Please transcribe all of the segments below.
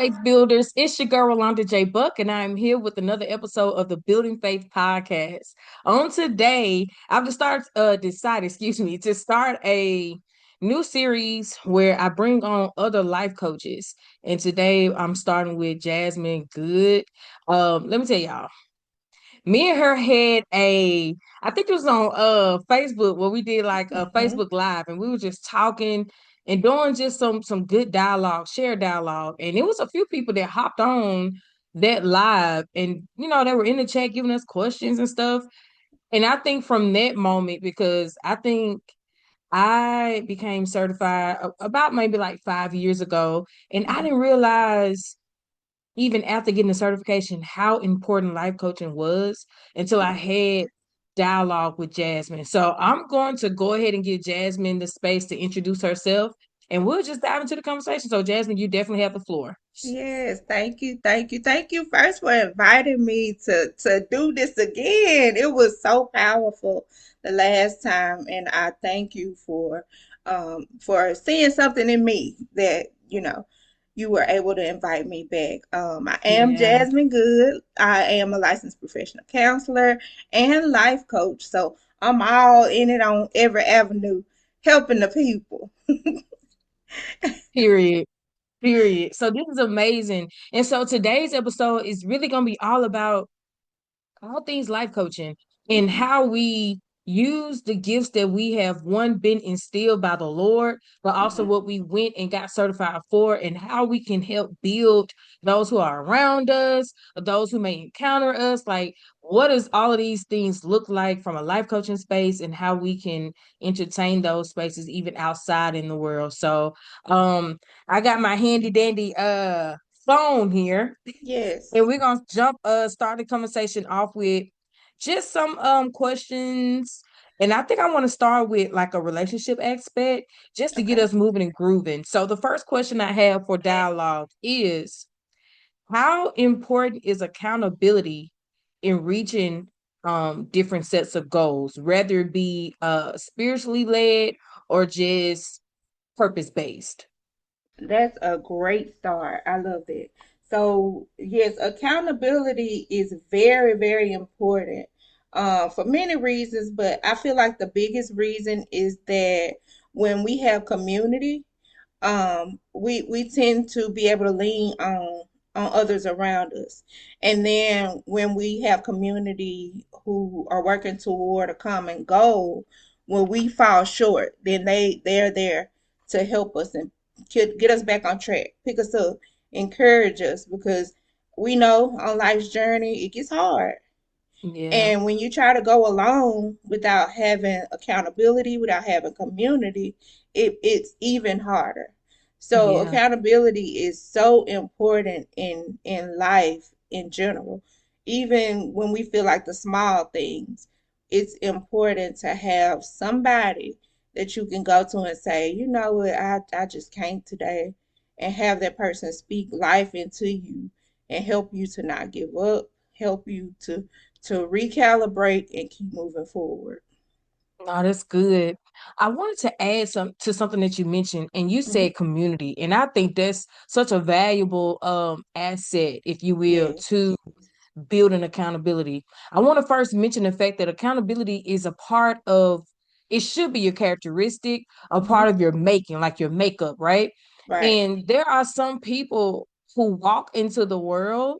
Faith Builders. It's your girl, Rolanda J. Buck, and I'm here with another episode of the Building Faith podcast. On today, I've decided, to start a new series where I bring on other life coaches. And today I'm starting with Jasmine Good. Let me tell y'all, me and her had I think it was on Facebook where we did like a Hmm. Facebook Live, and we were just talking and doing just some good dialogue, share dialogue. And it was a few people that hopped on that live, and they were in the chat giving us questions and stuff. And I think from that moment, because I think I became certified about maybe like 5 years ago, and I didn't realize even after getting the certification, how important life coaching was until I had dialogue with Jasmine. So I'm going to go ahead and give Jasmine the space to introduce herself, and we'll just dive into the conversation. So, Jasmine, you definitely have the floor. Yes, thank you first for inviting me to do this again. It was so powerful the last time, and I thank you for seeing something in me that you were able to invite me back. I am Yeah. Jasmine Good. I am a licensed professional counselor and life coach, so I'm all in it on every avenue, helping the people. Period. Period. So this is amazing. And so today's episode is really going to be all about all things life coaching and how we use the gifts that we have one been instilled by the Lord, but also Mhm. what we went and got certified for, and how we can help build those who are around us, or those who may encounter us. Like, what does all of these things look like from a life coaching space, and how we can entertain those spaces even outside in the world? So, I got my handy dandy phone here, Yes. and we're gonna start the conversation off with just some questions. And I think I want to start with like a relationship aspect just to get Okay. us moving and grooving. So the first question I have for dialogue is, how important is accountability in reaching different sets of goals, whether it be spiritually led or just purpose based? That's a great start. I love that. So, yes, accountability is very, very important for many reasons, but I feel like the biggest reason is that when we have community, we tend to be able to lean on others around us. And then when we have community who are working toward a common goal, when we fall short, then they're there to help us and get us back on track, pick us up, encourage us because we know on life's journey it gets hard. Yeah, And when you try to go alone without having accountability, without having community, it's even harder. So yeah, accountability is so important in life in general. Even when we feel like the small things, it's important to have somebody that you can go to and say, you know what, I just can't today, and have that person speak life into you and help you to not give up, help you to recalibrate and keep moving forward. no, that's good. I wanted to add something that you mentioned, and you Hmm. said community, and I think that's such a valuable asset, if you will, Yes. to building accountability. I want to first mention the fact that accountability is a part of, it should be your characteristic, a Hmm. part of your making, like your makeup, right? Right. And there are some people who walk into the world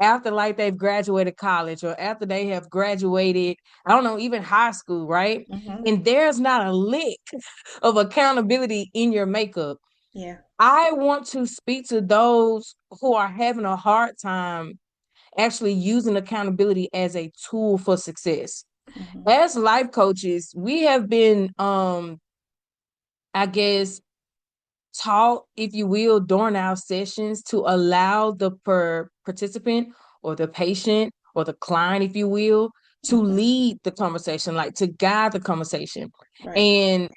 after like they've graduated college or after they have graduated, I don't know, even high school, right? Hmm. And there's not a lick of accountability in your makeup. Yeah. I want to speak to those who are having a hard time actually using accountability as a tool for success. Hmm. As life coaches, we have been I guess taught, if you will, during our sessions to allow the participant or the patient or the client, if you will, to Hmm. lead the conversation, like to guide the conversation. Right. And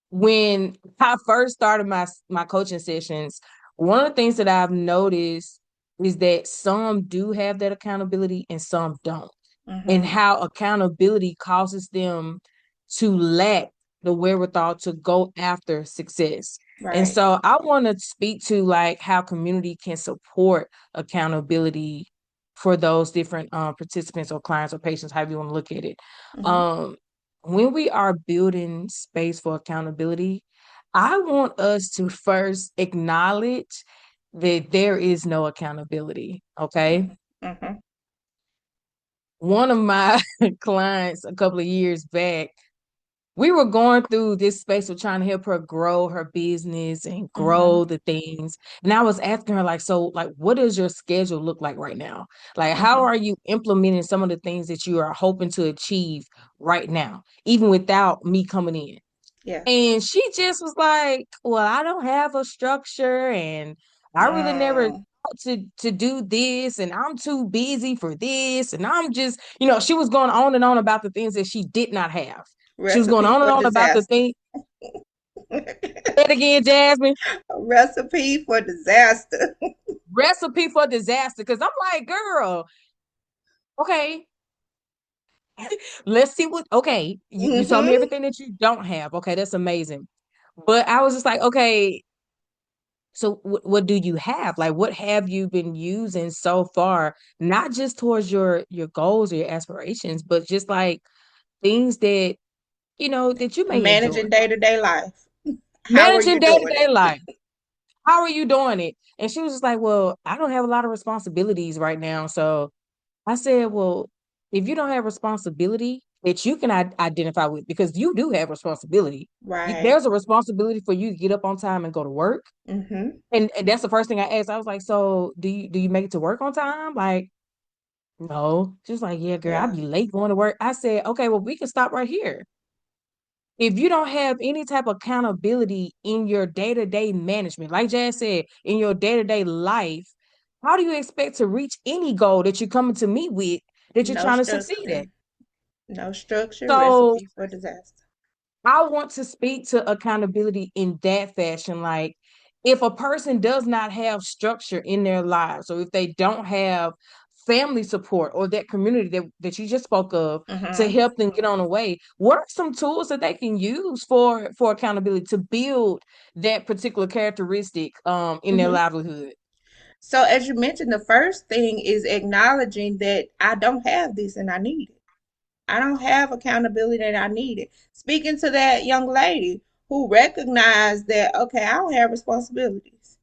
when I first started my coaching sessions, one of the things that I've noticed is that some do have that accountability and some don't, and Hmm. how accountability causes them to lack the wherewithal to go after success. And Right. so I want to speak to like how community can support accountability for those different participants or clients or patients, however you want to look at it. Mm-hmm. Um, when we are building space for accountability, I want us to first acknowledge that there is no accountability. Okay. Mm-hmm. One of my clients a couple of years back, we were going through this space of trying to help her grow her business and Mm-hmm. grow the things. And I was asking her, like, so, like, what does your schedule look like right now? Like, how Mm-hmm. are you implementing some of the things that you are hoping to achieve right now, even without me coming in? Yeah. And she just was like, well, I don't have a structure and I really never Mm. thought to do this and I'm too busy for this and I'm just, she was going on and on about the things that she did not have. She was going Recipe on and for on about the disaster. thing. Say it again, Jasmine. Recipe for disaster. Recipe for disaster. Cause I'm like, girl, okay, let's see okay, you told me Mm-hmm. everything that you don't have. Okay, that's amazing. But I was just like, okay, so what do you have? Like what have you been using so far? Not just towards your goals or your aspirations, but just like things that that you may enjoy. Managing day-to-day life. How are Managing you doing day-to-day it? life. How are you doing it? And she was just like, well, I don't have a lot of responsibilities right now. So I said, well, if you don't have responsibility that you can identify with, because you do have responsibility, Right. there's a responsibility for you to get up on time and go to work. Mm-hmm. And that's the first thing I asked. I was like, so do you make it to work on time? Like, no. She was like, yeah, girl, I'd Yeah. be late going to work. I said, okay, well, we can stop right here. If you don't have any type of accountability in your day-to-day management, like Jazz said, in your day-to-day life, how do you expect to reach any goal that you're coming to meet with that you're No trying to succeed at? structure. No structure. So Recipe for disaster. I want to speak to accountability in that fashion. Like, if a person does not have structure in their lives, or if they don't have family support or that community that you just spoke of to Mm-hmm. help them get on the way, what are some tools that they can use for accountability to build that particular characteristic in their Mm-hmm. livelihood? So as you mentioned, the first thing is acknowledging that I don't have this and I need it. I don't have accountability and I need it. Speaking to that young lady who recognized that, okay, I don't have responsibilities.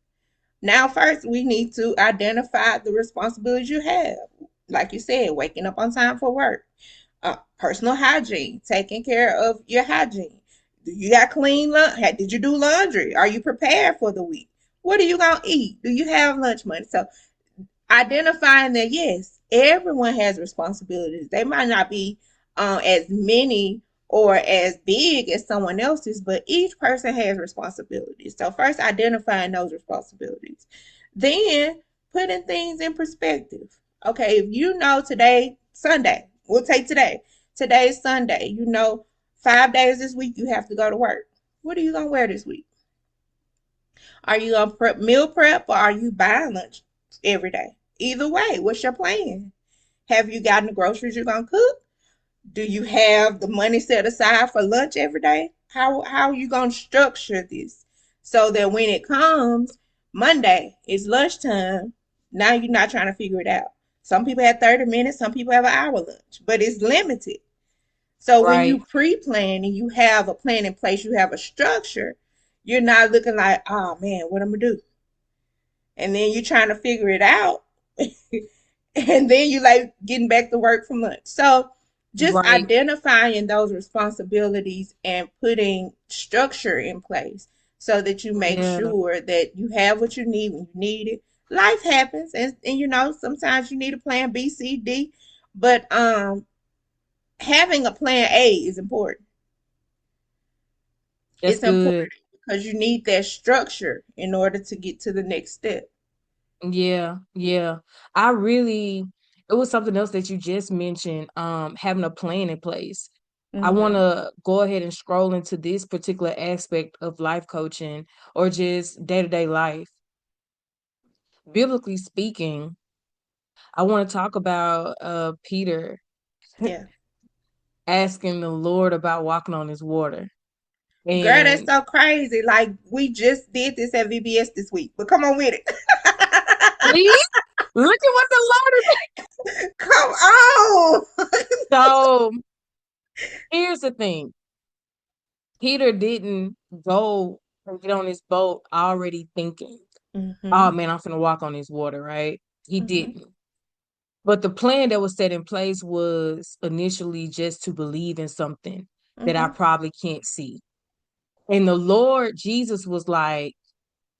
Now, first, we need to identify the responsibilities you have. Like you said, waking up on time for work, personal hygiene, taking care of your hygiene. Do you got clean Did you do laundry? Are you prepared for the week? What are you going to eat? Do you have lunch money? So identifying that yes, everyone has responsibilities. They might not be as many or as big as someone else's, but each person has responsibilities. So first, identifying those responsibilities, then putting things in perspective. Okay, if you know today Sunday, we'll take today. Today's Sunday. You know, 5 days this week you have to go to work. What are you gonna wear this week? Are you gonna meal prep or are you buying lunch every day? Either way, what's your plan? Have you gotten the groceries you're gonna cook? Do you have the money set aside for lunch every day? How are you gonna structure this so that when it comes Monday, it's lunchtime. Now you're not trying to figure it out. Some people have 30 minutes, some people have an hour lunch, but it's limited. So when you Right, pre-plan and you have a plan in place, you have a structure, you're not looking like, oh man, what I'm gonna do? And then you're trying to figure it out. And then you like getting back to work from lunch. So just right. identifying those responsibilities and putting structure in place so that you make Yeah, sure that you have what you need when you need it. Life happens and you know, sometimes you need a plan B, C, D, but having a plan A is important. that's It's important good. because you need that structure in order to get to the next step. Yeah, yeah. It was something else that you just mentioned, having a plan in place. I want Mm-hmm. to go ahead and scroll into this particular aspect of life coaching or just day-to-day life. Biblically speaking, I want to talk about Peter Yeah. asking the Lord about walking on his water. Girl, that's And so crazy. Like we just did this at VBS this week, but come on with it. see, look at what the Lord is. Come on. So here's the thing. Peter didn't go and get on his boat already thinking, oh Mhm. man, I'm gonna walk on this water, right? He Mhm. didn't. But the plan that was set in place was initially just to believe in something that I Mhm. probably can't see. And the Lord Jesus was like,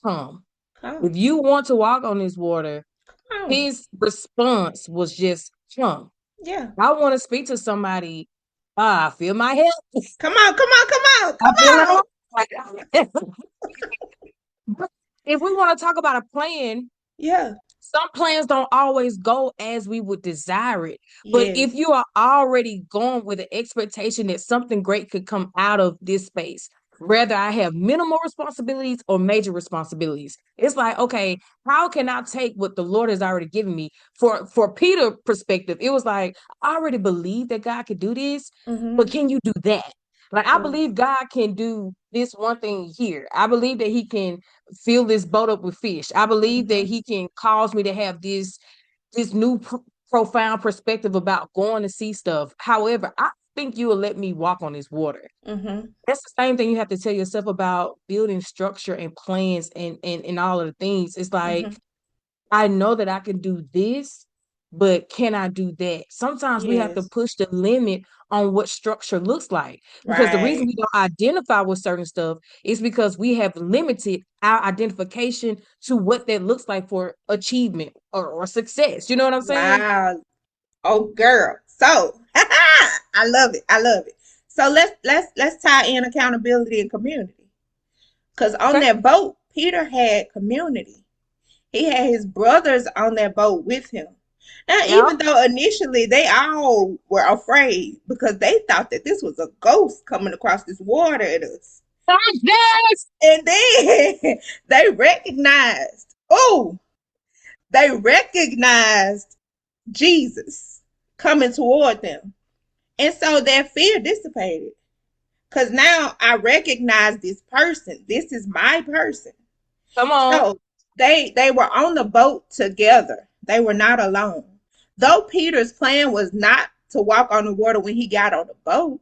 come. Come. If you want to walk on this water, Come on. his response was just, come. Yeah. I want to speak to somebody. I feel my help. Come on. Come on. Come on. I feel Come on. like if we want to talk about a plan, Yeah. some plans don't always go as we would desire it. But if Yes. you are already going with an expectation that something great could come out of this space, whether I have minimal responsibilities or major responsibilities, it's like, okay, how can I take what the Lord has already given me? For Peter perspective, it was like, I already believe that God could do this, but Mhm. can you do that? Like, I Right. believe God can do this one thing here. I believe that He can fill this boat up with fish. I believe that Mhm. He can cause me to have this new profound perspective about going to see stuff. However, I think you will let me walk on this water. Mhm. That's the same thing you have to tell yourself about building structure and plans and all of the things. It's like Mhm. I know that I can do this, but can I do that? Sometimes we have to Yes. push the limit on what structure looks like because the reason Right. we don't identify with certain stuff is because we have limited our identification to what that looks like for achievement or success. You know what I'm saying? Wow. Oh, girl. So, I love it. I love it. So let's tie in accountability and community. Because on Okay. that boat, Peter had community. He had his brothers on that boat with him. Now, Yeah. even though initially they all were afraid because they thought that this was a ghost coming across this water at us. Yes. And then they recognized, oh, they recognized Jesus coming toward them. And so their fear dissipated. Because now I recognize this person. This is my person. Come on. So they were on the boat together. They were not alone. Though Peter's plan was not to walk on the water when he got on the boat,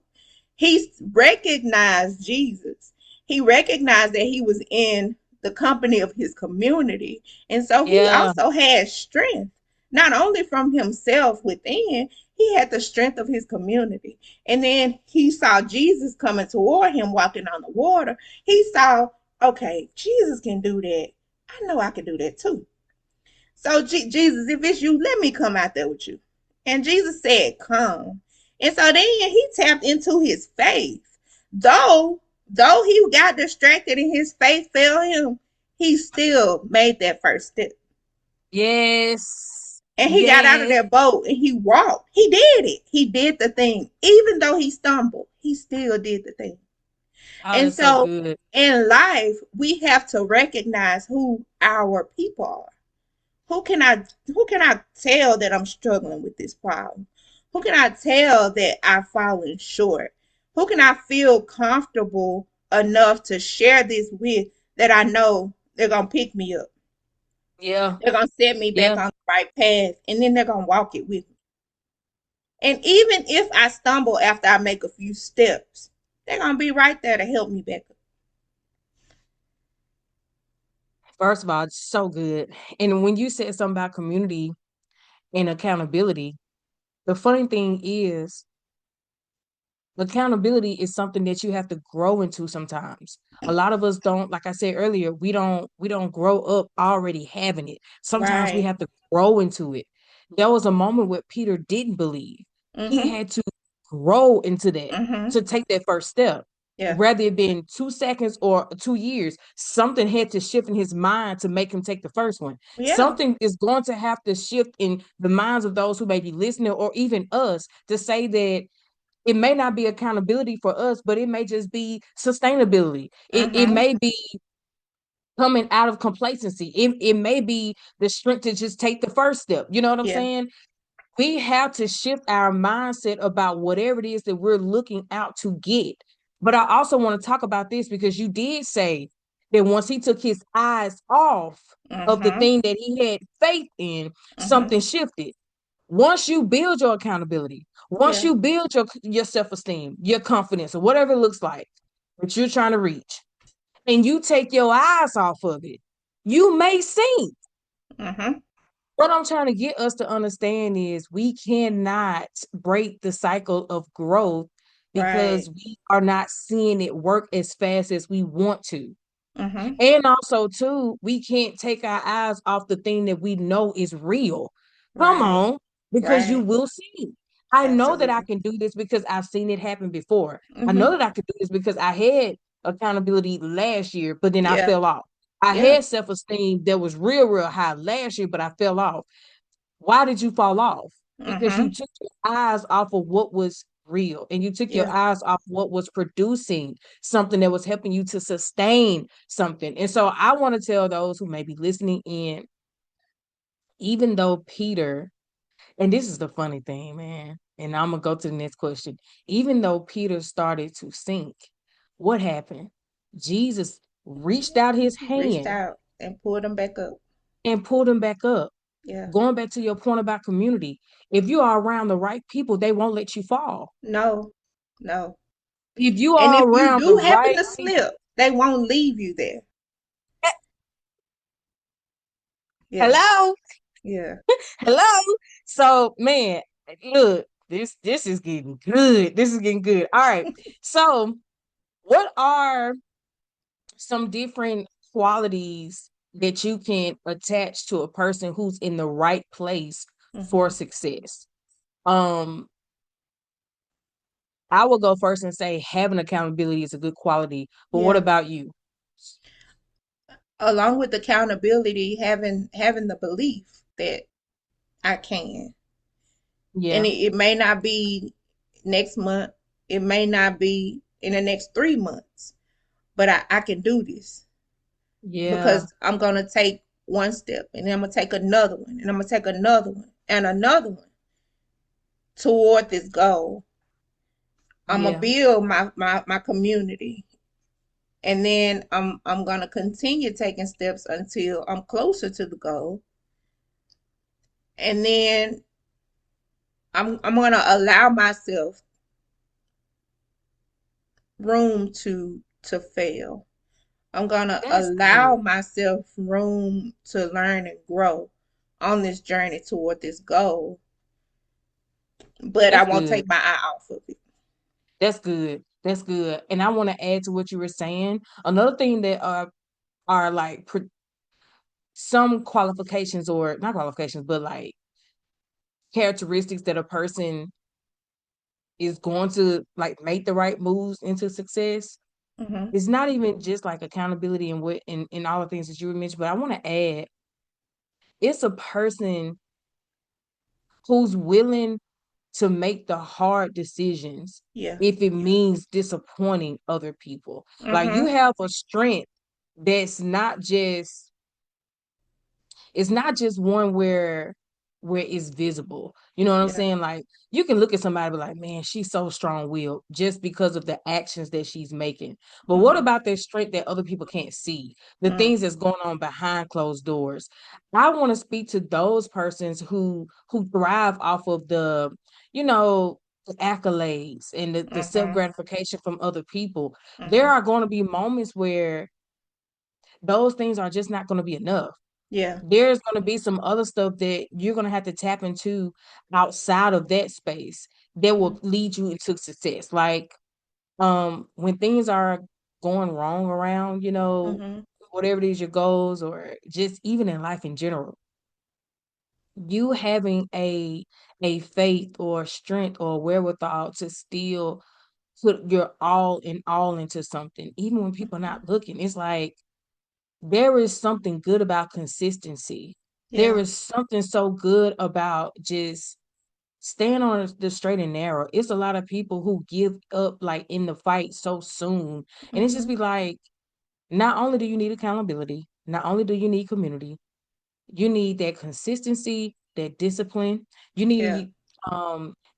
he recognized Jesus. He recognized that he was in the company of his community. And so he Yeah. also had strength, not only from himself within, he had the strength of his community. And then he saw Jesus coming toward him, walking on the water. He saw, okay, Jesus can do that. I know I can do that too. So, Jesus, if it's you, let me come out there with you. And Jesus said, come. And so then he tapped into his faith. Though, though he got distracted and his faith failed him, he still made that first step. Yes. And he got out of Yes. that boat and he walked. He did it. He did the thing. Even though he stumbled, he still did the thing. Oh, And that's so so good. in life, we have to recognize who our people are. Who can I tell that I'm struggling with this problem? Who can I tell that I've fallen short? Who can I feel comfortable enough to share this with that I know they're gonna pick me up? Yeah. They're gonna set me back Yeah. on the right path and then they're gonna walk it with me. And even if I stumble after I make a few steps, they're gonna be right there to help me back up. First of all, it's so good. And when you said something about community and accountability, the funny thing is accountability is something that you have to grow into sometimes. A lot of us don't, like I said earlier, we don't grow up already having it. Sometimes we Right. have to grow into it. There was a moment where Peter didn't believe. He Mm-hmm. had to grow into that Mm-hmm. to take that first step. Yeah. Whether it been 2 seconds or 2 years, something had to shift in his mind to make him take the first one. Yeah. Something is going to have to shift in the minds of those who may be listening or even us to say that it may not be accountability for us, but it may just be sustainability. It Mm-hmm. may be coming out of complacency. It may be the strength to just take the first step. You know what I'm Yeah. saying? We have to shift our mindset about whatever it is that we're looking out to get. But I also want to talk about this because you did say that once he took his eyes off of the Mm-hmm. thing that he had faith in, Mm-hmm. something shifted. Once you build your accountability, once Yeah. you build your self-esteem, your confidence, or whatever it looks like that you're trying to reach, and you take your eyes off of it, you may sink. Mm-hmm. What I'm trying to get us to understand is we cannot break the cycle of growth Right. because we are not seeing it work as fast as we want to. Mm-hmm. And also, too, we can't take our eyes off the thing that we know is real. Come Right. on, because you Right. will see. I know that I Absolutely. can do this because I've seen it happen before. I know Mm-hmm. that I could do this because I had accountability last year, but then I Yeah. fell off. I Yeah. had self-esteem that was real, real high last year, but I fell off. Why did you fall off? Because you Mm-hmm. took your eyes off of what was real and you took your Yeah. eyes off what was producing something that was helping you to sustain something. And so I want to tell those who may be listening in, even though Peter, and this is the funny thing, man, and I'm going to go to the next question. Even though Peter started to sink, what happened? Jesus reached out his Reached hand out and pulled them back up. and pulled him back up. Yeah. Going back to your point about community, if you are around the right people, they won't let you fall. No. No. If you And are if you around the do happen right to people, slip, they won't leave you there. eh, Yeah. hello, Yeah. hello. So, man, look, this is getting good. This is getting good. All right. So, what are some different qualities that you can attach to a person who's in the right place for Mm-hmm. success? Um, I will go first and say having accountability is a good quality. But what Yeah. about you? Along with accountability, having the belief that I can. And Yeah, it may not be next month, it may not be in the next 3 months, but I can do this yeah, because I'm gonna take one step and then I'm gonna take another one and I'm gonna take another one and another one toward this goal. I'm gonna yeah. build my community, and then I'm gonna continue taking steps until I'm closer to the goal, and then I'm gonna allow myself room to fail. I'm gonna That's allow good. myself room to learn and grow on this journey toward this goal, but I That's won't good. take my eye off of it. That's good. That's good. And I want to add to what you were saying. Another thing that are like some qualifications or not qualifications, but like characteristics that a person is going to like make the right moves into success. Hmm. It's not even just like accountability and what in all the things that you were mentioned, but I want to add it's a person who's willing to make the hard decisions Yeah. if it means disappointing other people. Like you Hmm. have a strength that's not just it's not just one where it's visible. You know what I'm Yeah. saying? Like you can look at somebody and be like, man, she's so strong-willed just because of the actions that she's making. But what Hmm. about that strength that other people can't see? The Mm. things that's going on behind closed doors. I want to speak to those persons who thrive off of you know, the accolades and the Hmm. self-gratification from other people. There Hmm. are going to be moments where those things are just not going to be enough. Yeah. There's going to be some other stuff that you're going to have to tap into outside of that space that Hmm. will lead you into success. Like when things are going wrong around, you know, Hmm. whatever it is your goals or just even in life in general, you having a faith or strength or wherewithal to still put your all into something, even when people are Hmm. not looking. It's like there is something good about consistency. There Yeah. is something so good about just staying on the straight and narrow. It's a lot of people who give up like in the fight so soon. And it's just Hmm. be like, not only do you need accountability, not only do you need community, you need that consistency, that discipline. You Yeah. need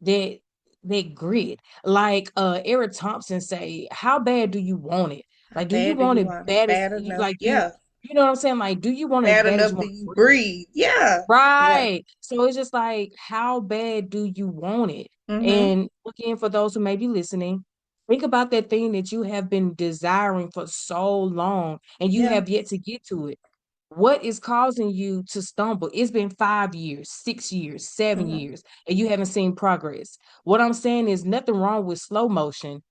that that grit. Like Eric Thompson say, how bad do you want it? How Like, do you bad do want you it want it? bad as Bad you enough. like Yeah. you know what I'm saying? Like, do you want it as Bad bad as enough you that want you to breathe? breathe. Yeah. Yeah. Right. So it's just like, how bad do you want it? Mm-hmm. And again, for those who may be listening, think about that thing that you have been desiring for so long and you Yeah. have yet to get to it. What is causing you to stumble? It's been 5 years, 6 years, seven Mm-hmm. years, and you haven't seen progress. What I'm saying is nothing wrong with slow motion,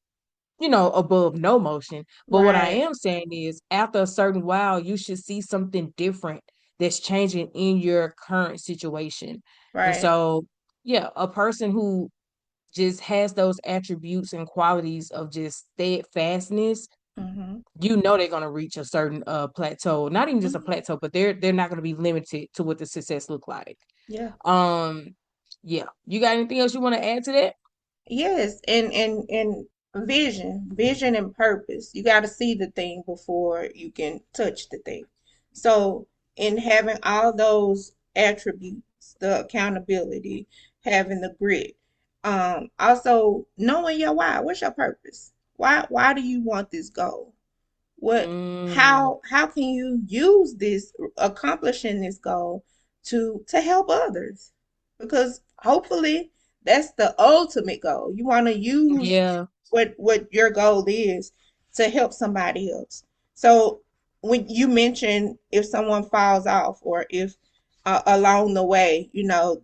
above no motion. But what I Right. am saying is after a certain while, you should see something different that's changing in your current situation. And Right. so, yeah, a person who just has those attributes and qualities of just steadfastness, Mm-hmm. they're gonna reach a certain plateau. Not even just a Mm-hmm. plateau, but they're not gonna be limited to what the success look like. Yeah. Um, yeah. You got anything else you want to add to that? Yes, and vision and purpose. You got to see the thing before you can touch the thing. So, in having all those attributes, the accountability, having the grit, also knowing your why. What's your purpose? Why do you want this goal? What Mm, how can you use this accomplishing this goal to help others? Because hopefully that's the ultimate goal. You want to use yeah. what your goal is to help somebody else. So when you mention if someone falls off or if along the way,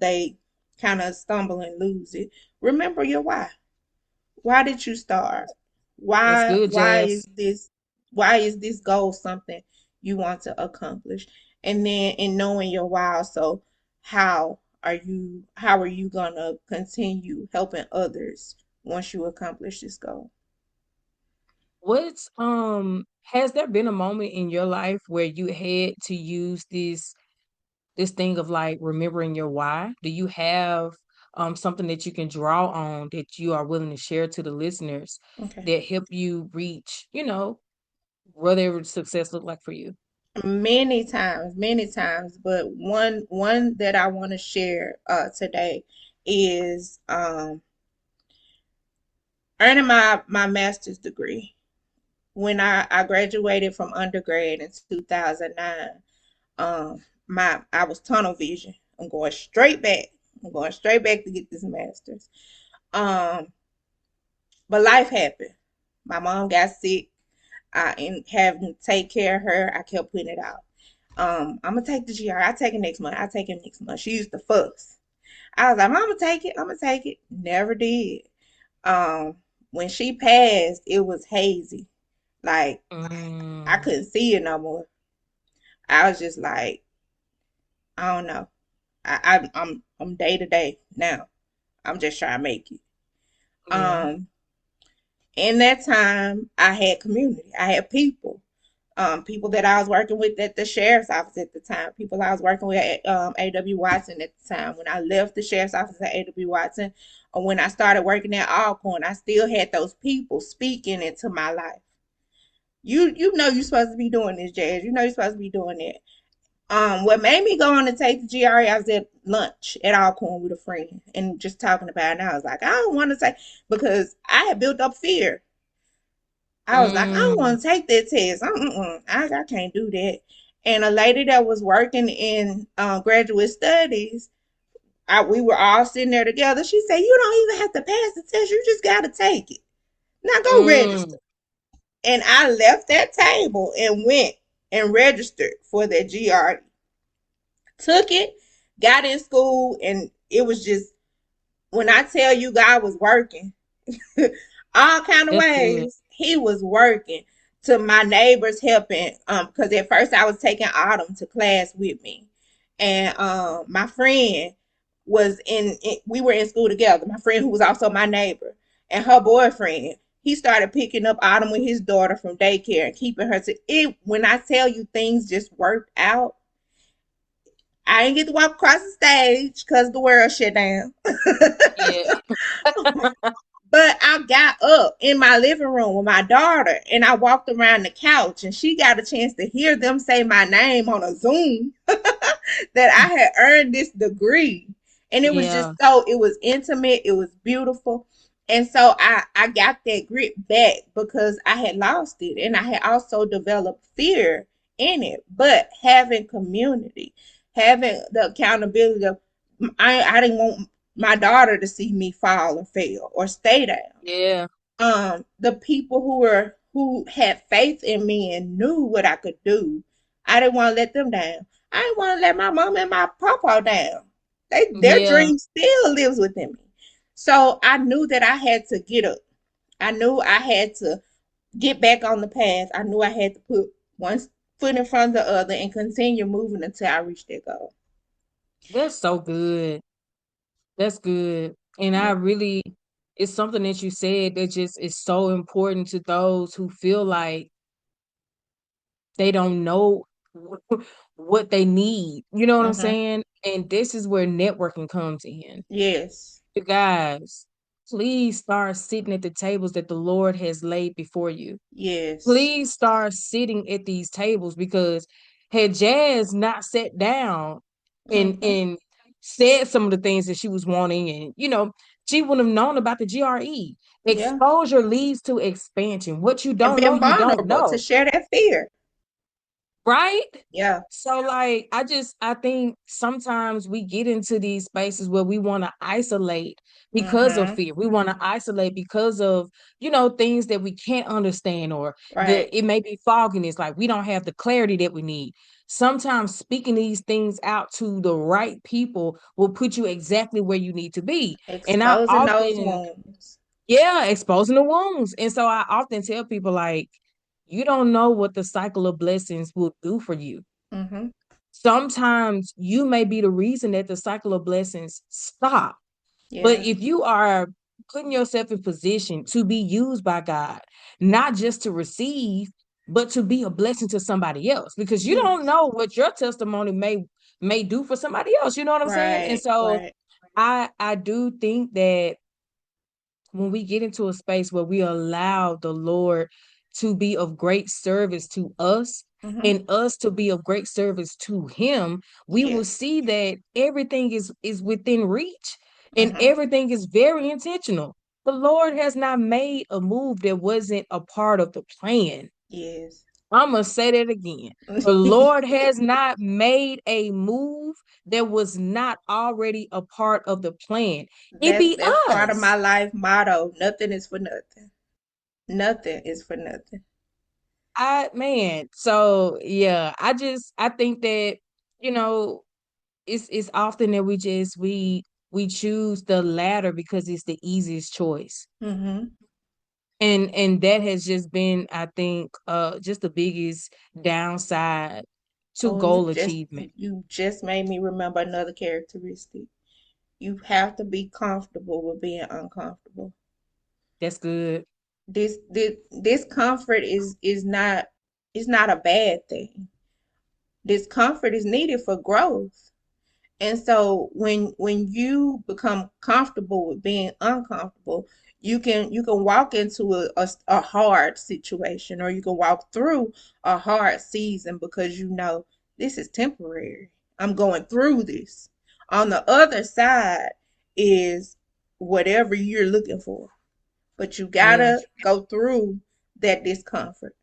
they kind of stumble and lose it, remember your why. Why did you start? That's Why good, why Jazz. is this why is this goal something you want to accomplish? And then in knowing your why, so how are you gonna continue helping others once you accomplish this goal? What's has there been a moment in your life where you had to use this thing of like remembering your why? Do you have something that you can draw on that you are willing to share to the listeners Okay. that help you reach, whatever success look like for you? Many times, but one that I want to share today is earning my master's degree. When I graduated from undergrad in 2009, I was tunnel vision. I'm going straight back. I'm going straight back to get this master's. Um, but life happened. My mom got sick. And having to take care of her, I kept putting it out. I'm gonna take the GR. I take it next month. I take it next month. She used to fuss. I was like, I'm gonna take it. I'm gonna take it. Never did. Um, when she passed, it was hazy. Like I Mm, couldn't see it no more. I was just like, I don't know. I'm day to day now. I'm just trying to make it. yeah. Um, in that time, I had community. I had people. People that I was working with at the sheriff's office at the time. People I was working with at A.W. Watson at the time. When I left the sheriff's office at A.W. Watson, or when I started working at Alcorn, I still had those people speaking into my life. You know you're supposed to be doing this, Jazz. You know you're supposed to be doing it. What made me go on and take the GRE, I was at lunch at Alcorn with a friend and just talking about it. And I was like, I don't want to take because I had built up fear. I was like, I don't Mm, want to take that test. I can't do that. And a lady that was working in graduate studies, we were all sitting there together. She said, "You don't even have to pass the test. You just got to take it. Now go register." mm. And I left that table and went and registered for that GRE. Took it, got in school, and it was just when I tell you God was working, all kind of That's good. ways he was working to my neighbors helping because at first I was taking Autumn to class with me and my friend we were in school together, my friend who was also my neighbor, and her boyfriend, he started picking up Autumn with his daughter from daycare and keeping her to it. When I tell you things just worked out, I didn't get to walk across the stage because the world shut down. Yeah. But I got up in my living room with my daughter and I walked around the couch and she got a chance to hear them say my name on a Zoom that I had earned this degree. And it was just Yeah. so, it was intimate, it was beautiful. And so I got that grit back because I had lost it, and I had also developed fear in it. But having community, having the accountability of, I didn't want my daughter to see me fall or fail or stay down. Yeah. The people who had faith in me and knew what I could do, I didn't want to let them down. I didn't want to let my mom and my papa down. Their Yeah. dream still lives within me. So I knew that I had to get up. I knew I had to get back on the path. I knew I had to put one foot in front of the other and continue moving until I reached that goal. That's so good. That's good. And I Yeah. really, it's something that you said that just is so important to those who feel like they don't know what they need. You know what I'm Mm-hmm. saying? And this is where networking comes in. Yes. You guys, please start sitting at the tables that the Lord has laid before you. Yes. Please start sitting at these tables, because had Jazz not sat down Mm-hmm. and said some of the things that she was wanting, and she wouldn't have known about the GRE. Yeah. Exposure leads to expansion. What you And don't know, being you don't vulnerable to know. share that fear. Right? Yeah. So like I think sometimes we get into these spaces where we want to isolate because of Mm-hmm. fear. We want to isolate because of, things that we can't understand, or Right. it may be fogginess, like we don't have the clarity that we need. Sometimes speaking these things out to the right people will put you exactly where you need to be. And I Exposing those often, wounds. yeah, exposing the wounds. And so I often tell people, like, you don't know what the cycle of blessings will do for you. Mm-hmm. Sometimes you may be the reason that the cycle of blessings stop. But Yeah. if you are putting yourself in position to be used by God, not just to receive, but to be a blessing to somebody else, because you don't Yes. know what your testimony may do for somebody else. You know what I'm saying? And Right. so Right. I do think that when we get into a space where we allow the Lord to be of great service to us, Mm-hmm. and us to be of great service to him, we will Yes. see that everything is within reach, and Mm-hmm. everything is very intentional. The Lord has not made a move that wasn't a part of the plan. Yes. I'm going to say that again. The Lord has not made a move that was not already a part of the plan. It be That's part of my us. life motto. Nothing is for nothing. Nothing is for nothing. So yeah, I think that, you know, it's often that we choose the latter because it's the easiest choice. Mm-hmm. And that has just been, I think, just the biggest downside to Oh, you goal just achievement. you just made me remember another characteristic. You have to be comfortable with being uncomfortable. That's good. This comfort is not a bad thing. Discomfort is needed for growth. And so when you become comfortable with being uncomfortable, you can walk into a hard situation, or you can walk through a hard season because you know this is temporary. I'm going through this. On the other side is whatever you're looking for. But you Yeah. gotta go through that discomfort.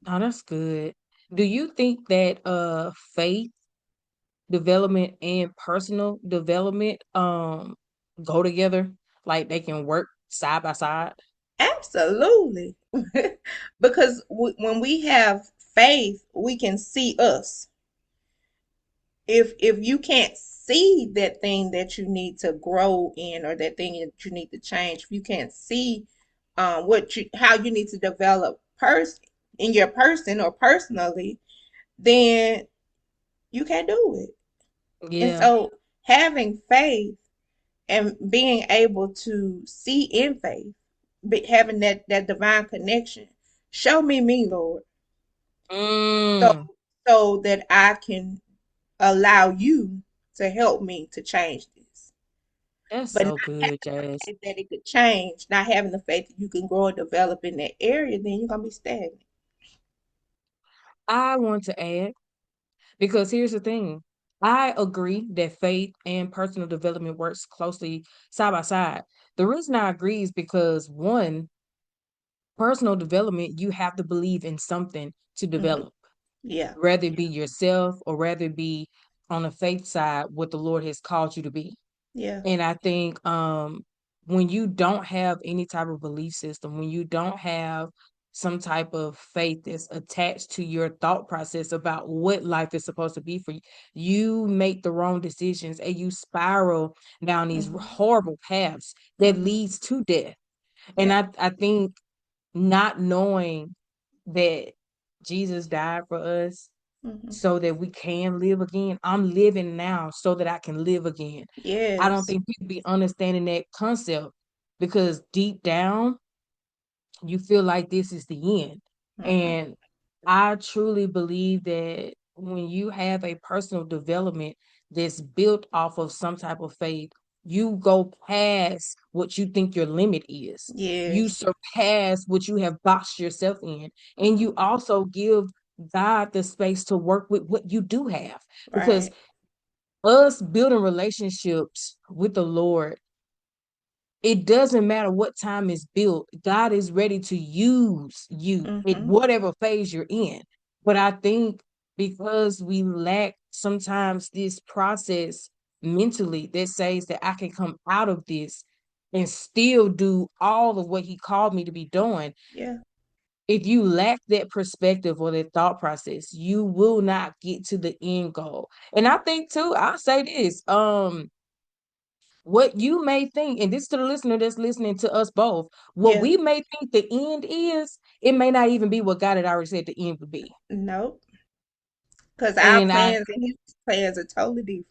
Oh, that's good. Do you think that faith development and personal development go together? Like they can work side by side? Absolutely. Because when we have faith, we can see us. If you can't see that thing that you need to grow in, or that thing that you need to change, if you can't see how you need to develop in your person or personally, then you can't do it. And Yeah. so having faith and being able to see in faith, having that divine connection, show me, Lord, so Mm, so that I can allow you to help me to change this. that's But not so having good, Jazz. faith that it could change, not having the faith that you can grow and develop in that area, then you're gonna be stagnant. I want to add, because here's the thing. I agree that faith and personal development works closely side by side. The reason I agree is because one, personal development, you have to believe in something to Hmm. develop, Yeah. rather it be yourself or rather it be on the faith side what the Lord has called you to be. Yeah. And I think when you don't have any type of belief system, when you don't have some type of faith that's attached to your thought process about what life is supposed to be for you, you make the wrong decisions and you spiral down these Hmm. horrible paths that Hmm. leads to death. And Yeah. I think not knowing that Jesus died for us Hmm. so that we can live again. I'm living now so that I can live again. I don't Yes. think people be understanding that concept because deep down, you feel like this is the end. Hmm. And I truly believe that when you have a personal development that's built off of some type of faith, you go past what you think your limit is. You Yes. surpass what you have boxed yourself in. And Hmm. you also give God the space to work with what you do have. Because Right. us building relationships with the Lord, it doesn't matter what time it's built. God is ready to use you in Hmm. whatever phase you're in. But I think because we lack sometimes this process mentally that says that I can come out of this and still do all of what he called me to be doing. Yeah. If you lack that perspective or that thought process, you will not get to the end goal. And I think too, I'll say this, what you may think, and this to the listener that's listening to us both, what Yeah. we may think the end is, it may not even be what God had already said the end would be. Nope. Because our And I plans and his plans are totally different.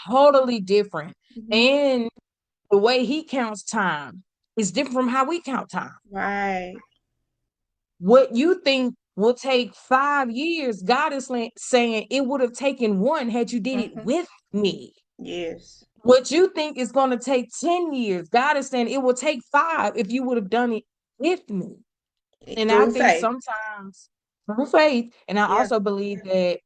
totally different. Hmm. And the way he counts time is different from how we count time. Right. What you think will take 5 years, God is saying it would have taken one had you did it Hmm. with me. Yes. What you think is going to take 10 years, God is saying it will take five if you would have done it with me. And I Through think faith. sometimes through faith, and I Yeah. also believe that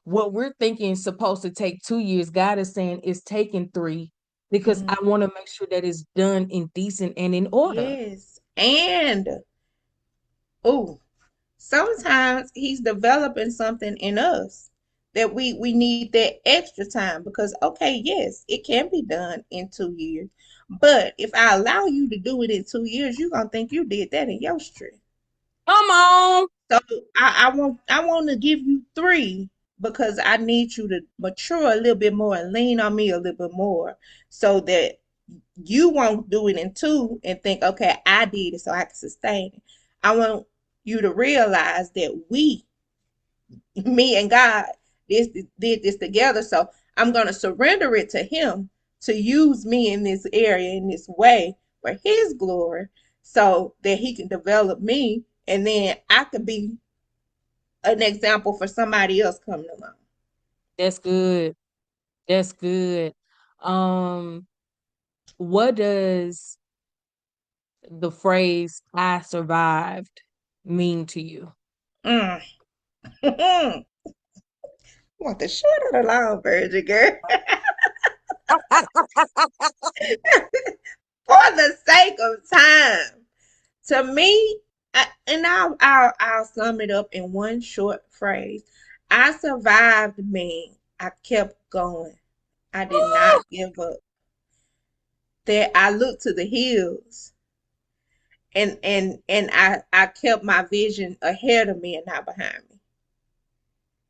what we're thinking is supposed to take 2 years, God is saying it's taking three because Hmm. I want to make sure that it's done in decent and in order. Yes. And oh, sometimes he's developing something in us that we need that extra time because okay, yes, it can be done in 2 years. But if I allow you to do it in 2 years, you're gonna think you did that in your strength. Come on. So I want to give you three because I need you to mature a little bit more and lean on me a little bit more so that you won't do it in two and think, okay, I did it so I can sustain it. I want you to realize that me and God, did this together. So I'm gonna surrender it to Him to use me in this area in this way for His glory, so that He can develop me, and then I could be an example for somebody else coming along. That's good. That's good. Um, what does the phrase I survived mean to you? Mm. Want the short or the long version, girl? For the sake of time. To me, I'll sum it up in one short phrase. I survived, me. I kept going. I did not give up. That I looked to the hills, and I kept my vision ahead of me and not behind me.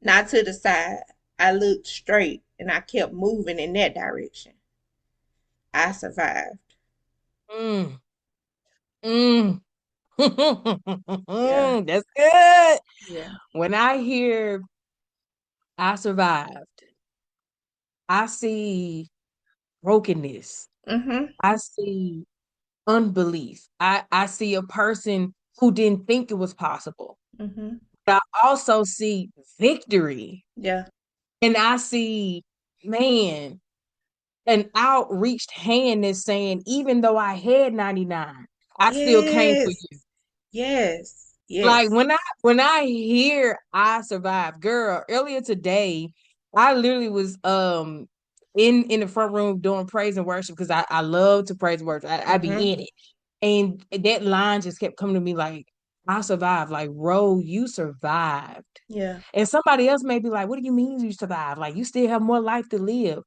Not to the side. I looked straight and I kept moving in that direction. I survived. Mm, mm. Yeah. That's good. Yeah. When I hear I survived, I see brokenness. Mhm. I see unbelief. I see a person who didn't think it was possible. Mhm. But I also see victory. Yeah. And I see, man, an outreached hand that's saying, even though I had 99, I still came for Yes. you. Yes. Like Yes. when I hear I survived, girl, earlier today, I literally was in the front room doing praise and worship because I love to praise and worship. I be Mm-hmm. in it. And that line just kept coming to me like, I survived. Like, Ro, you survived. Yeah. And somebody else may be like, what do you mean you survived? Like, you still have more life to live.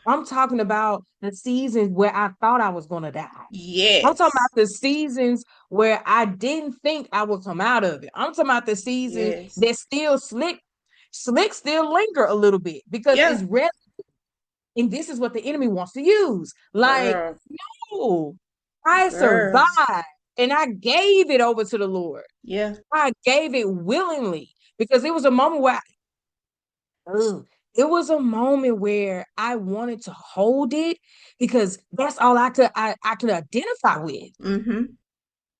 I'm talking about the seasons where I thought I was gonna die. I'm talking about Yes. the seasons where I didn't think I would come out of it. I'm talking about the seasons Yes. that still slick still linger a little bit because it's Yeah. red, and this is what the enemy wants to use. Like, Girl. no, I Girl. survived and I gave it over to the Lord. Yeah. I gave it willingly because it was a moment where ugh, it was a moment where I wanted to hold it because that's all I could identify with. Mm-hmm.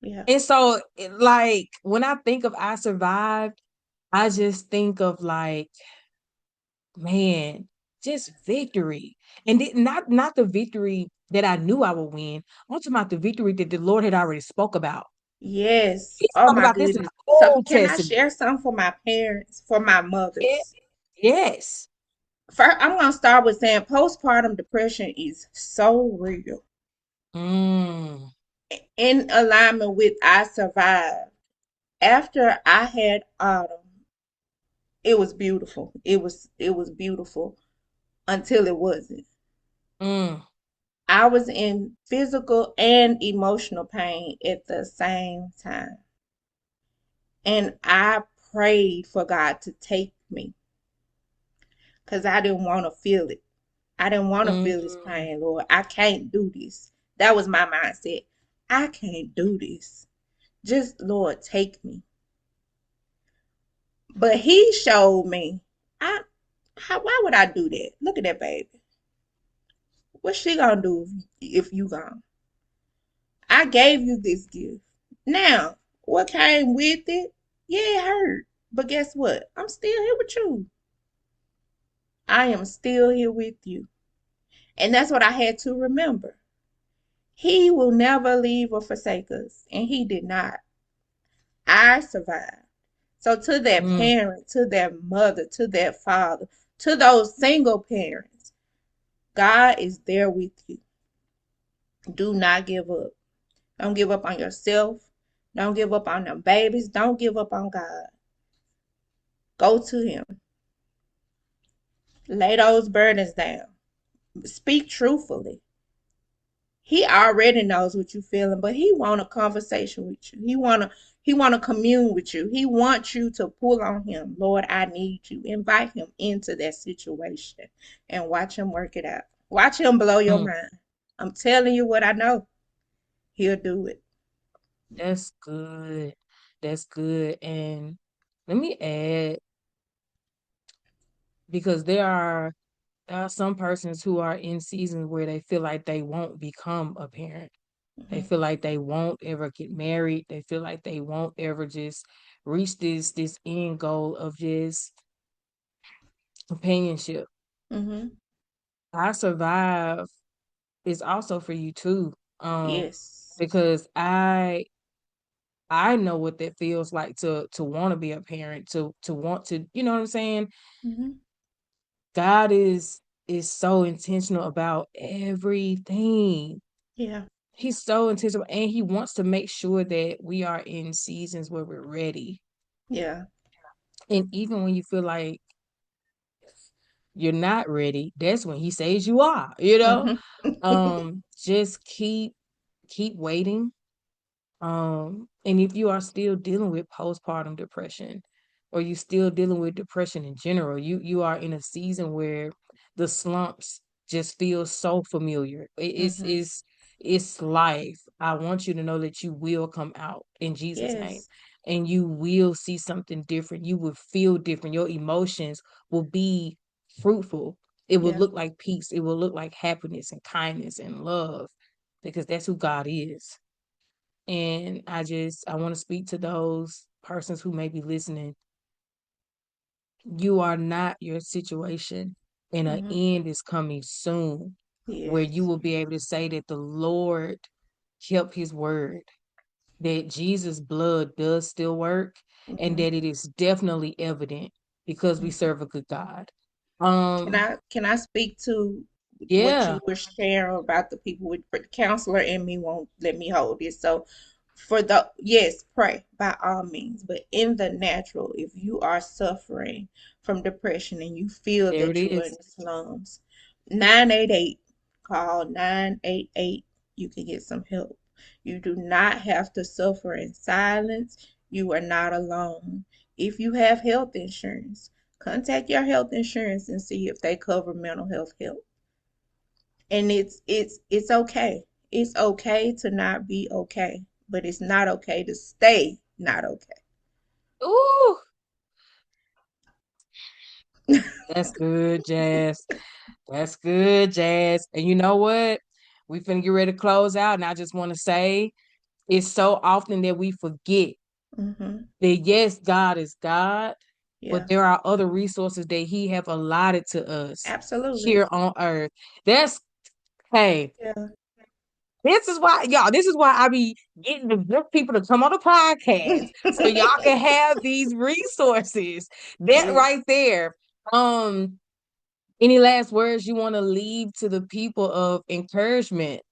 Yeah. And so, like, when I think of I survived, I just think of like, man, just victory. And not the victory that I knew I would win. I'm talking about the victory that the Lord had already spoke about. Yes. He Oh spoke my about this in the goodness. So Old can I Testament. share some for my parents, for my Yeah. mothers? Yes. First, I'm gonna start with saying postpartum depression is so real. Mm, In alignment with I survived. After I had Autumn, it was beautiful. It was beautiful until it wasn't. mm, I was in physical and emotional pain at the same time. And I prayed for God to take me because I didn't want to feel it. I didn't want to feel this mm, pain, Lord. I can't do this. That was my mindset. I can't do this. Just, Lord, take me. But He showed me, why would I do that? Look at that baby. What's she gonna do if you gone? I gave you this gift. Now, what came with it? Yeah, it hurt. But guess what? I'm still here with you. I am still here with you. And that's what I had to remember. He will never leave or forsake us. And he did not. I survived. So to that mm. parent, to that mother, to that father, to those single parents, God is there with you. Do not give up. Don't give up on yourself. Don't give up on them babies. Don't give up on God. Go to him. Lay those burdens down. Speak truthfully. He already knows what you're feeling, but he want a conversation with you. He wanna commune with you. He wants you to pull on him. Lord, I need you. Invite him into that situation and watch him work it out. Watch him blow your Mm. mind. I'm telling you what I know. He'll do it. That's good. That's good. And let me add, because there are some persons who are in seasons where they feel like they won't become a parent. They Mhm. feel like they won't ever get married. They feel like they won't ever just reach this end goal of just companionship. Mhm. I survive is also for you too. Yes. Because I know what that feels like to want to be a parent, to want to, you know what I'm saying? Mhm. God is so intentional about everything. Yeah. He's so intentional and he wants to make sure that we are in seasons where we're ready. Yeah. And even when you feel like you're not ready, that's when he says you are, you know? Mhm. Just keep waiting. And if you are still dealing with postpartum depression, or you still dealing with depression in general, you are in a season where the slumps just feel so familiar. Mhm. It's life. I want you to know that you will come out in Jesus' name, Yes. and you will see something different. You will feel different. Your emotions will be fruitful. It will Yeah. look like peace. It will look like happiness and kindness and love, because that's who God is. And I want to speak to those persons who may be listening. You are not your situation, and an Mhm. end is coming soon where you Yes. will be able to say that the Lord kept his word. that Jesus' blood does still work, and Hmm. that it is definitely evident because we Hmm. serve a good God. Can Um, I speak to what yeah, you were sharing about the people with the counselor and me won't let me hold it. So for the yes, pray by all means, but in the natural, if you are suffering from depression and you feel there it that you are in is. the slums, 988, call 988. You can get some help. You do not have to suffer in silence. You are not alone. If you have health insurance, contact your health insurance and see if they cover mental health help. And it's okay. It's okay to not be okay, but it's not okay to stay not Ooh, that's good, Jazz. That's good, Jazz. And you know what? We finna get ready to close out, and I just want to say it's so often that we forget okay. Mm-hmm. that yes, God is God, but Yeah, there are other resources that He have allotted to us absolutely. here on earth. That's hey, Yeah. this is why, y'all, this is why I be getting the good people to come on the podcast so y'all can have these resources. That Yes. right there. Um, any last words you want to leave to the people of encouragement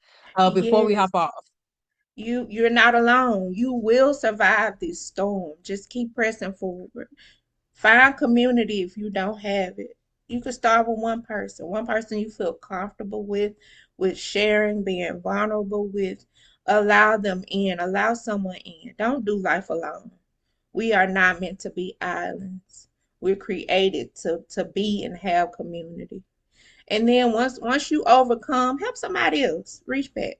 before we Yes. hop off? You're not alone. You will survive this storm. Just keep pressing forward. Find community if you don't have it. You can start with one person you feel comfortable with sharing, being vulnerable with. Allow them in, allow someone in. Don't do life alone. We are not meant to be islands. We're created to be and have community. And then once you overcome, help somebody else. Reach back.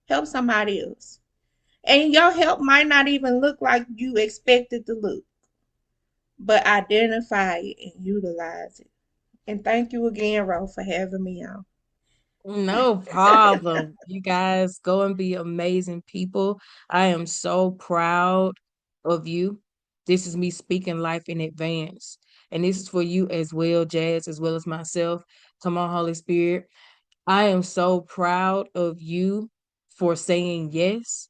Help somebody else. And your help might not even look like you expect it to look, but identify it and utilize it. And thank you again, Ro, for having me on. No problem. You guys go and be amazing people. I am so proud of you. This is me speaking life in advance. And this is for you as well, Jazz, as well as myself. Come on, Holy Spirit. I am so proud of you for saying yes.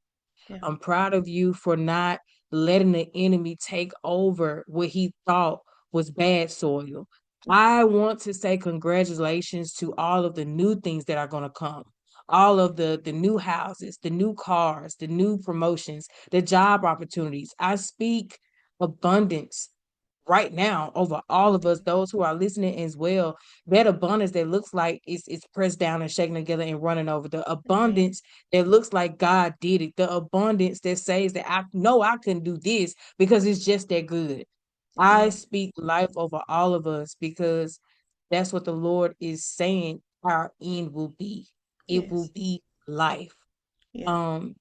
Yeah. I'm proud of you for not letting the enemy take over what he thought was bad soil. I want to say congratulations to all of the new things that are going to come. All of the new houses, the new cars, the new promotions, the job opportunities. I speak abundance right now over all of us, those who are listening as well. That abundance that looks like it's pressed down and shaken together and running over. The Amen. abundance that looks like God did it. The abundance that says that I know I couldn't do this because it's just that good. I Amen. speak life over all of us because that's what the Lord is saying our end will be. It will Yes. be life. Yeah. Um,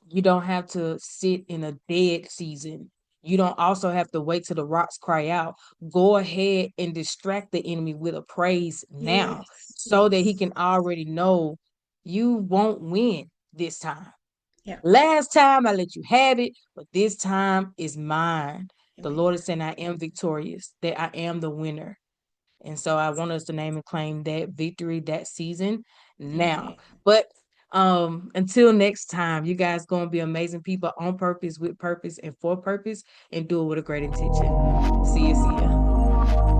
you don't have to sit in a dead season. You don't also have to wait till the rocks cry out. Go ahead and distract the enemy with a praise now Yes. so that he Yes. can already know you won't win this time. Yeah. Last time I let you have it, but this time is mine. The Amen. Lord is saying I am victorious, that I am the winner. And so I want us to name and claim that victory that season now. Amen. But until next time, you guys gonna be amazing people on purpose, with purpose, and for purpose, and do it with a great intention. See ya, see ya.